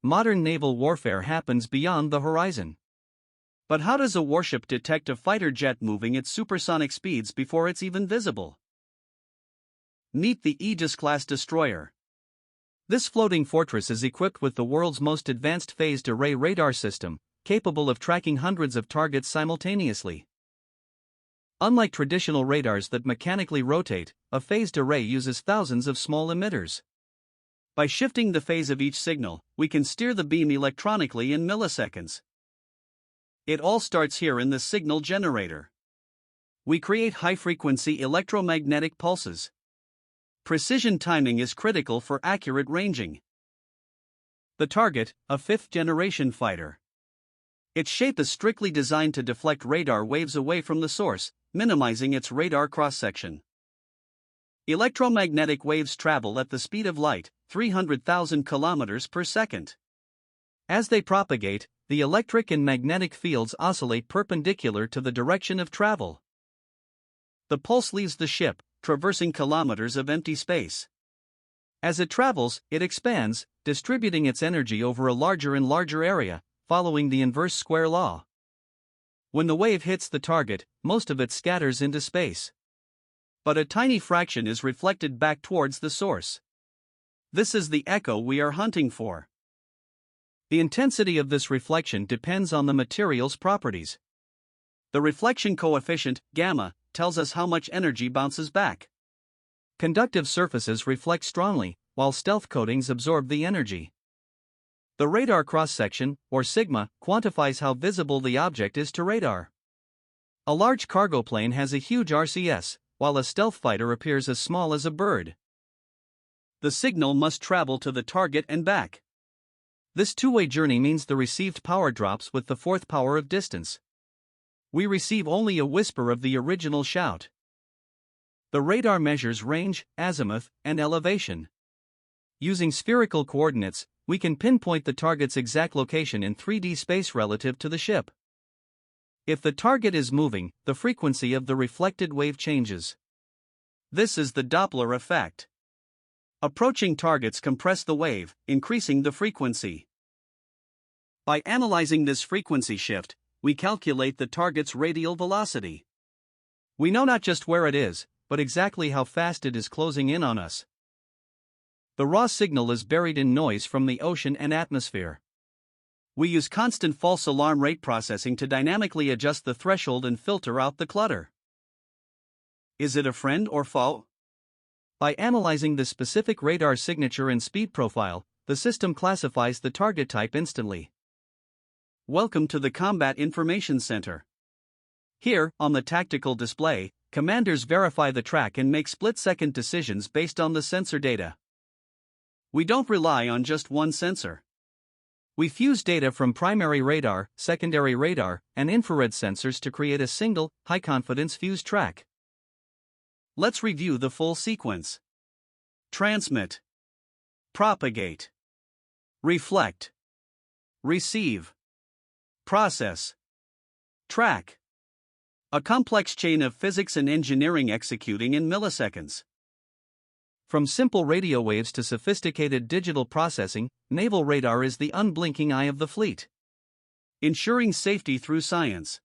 modern naval warfare happens beyond the horizon. But how does a warship detect a fighter jet moving at supersonic speeds before it's even visible? Meet the Aegis-class destroyer. This floating fortress is equipped with the world's most advanced phased array radar system, capable of tracking hundreds of targets simultaneously. Unlike traditional radars that mechanically rotate, a phased array uses thousands of small emitters. By shifting the phase of each signal, we can steer the beam electronically in milliseconds. It all starts here in the signal generator. We create high-frequency electromagnetic pulses. Precision timing is critical for accurate ranging. The target, a fifth-generation fighter. Its shape is strictly designed to deflect radar waves away from the source, minimizing its radar cross-section. Electromagnetic waves travel at the speed of light, 300,000 kilometers per second. As they propagate, the electric and magnetic fields oscillate perpendicular to the direction of travel. The pulse leaves the ship, traversing kilometers of empty space. As it travels, it expands, distributing its energy over a larger and larger area, following the inverse square law. When the wave hits the target, most of it scatters into space. But a tiny fraction is reflected back towards the source. This is the echo we are hunting for. The intensity of this reflection depends on the material's properties. The reflection coefficient, gamma, tells us how much energy bounces back. Conductive surfaces reflect strongly, while stealth coatings absorb the energy. The radar cross-section, or sigma, quantifies how visible the object is to radar. A large cargo plane has a huge RCS, while a stealth fighter appears as small as a bird. The signal must travel to the target and back. This two-way journey means the received power drops with the fourth power of distance. We receive only a whisper of the original shout. The radar measures range, azimuth, and elevation. Using spherical coordinates, we can pinpoint the target's exact location in 3D space relative to the ship. If the target is moving, the frequency of the reflected wave changes. This is the Doppler effect. Approaching targets compress the wave, increasing the frequency. By analyzing this frequency shift, we calculate the target's radial velocity. We know not just where it is, but exactly how fast it is closing in on us. The raw signal is buried in noise from the ocean and atmosphere. We use constant false alarm rate processing to dynamically adjust the threshold and filter out the clutter. Is it a friend or foe? By analyzing the specific radar signature and speed profile, the system classifies the target type instantly. Welcome to the Combat Information Center. Here, on the tactical display, commanders verify the track and make split-second decisions based on the sensor data. We don't rely on just one sensor. We fuse data from primary radar, secondary radar, and infrared sensors to create a single, high-confidence fused track. Let's review the full sequence. Transmit. Propagate. Reflect. Receive. Process. Track. A complex chain of physics and engineering executing in milliseconds. From simple radio waves to sophisticated digital processing, naval radar is the unblinking eye of the fleet. Ensuring safety through science.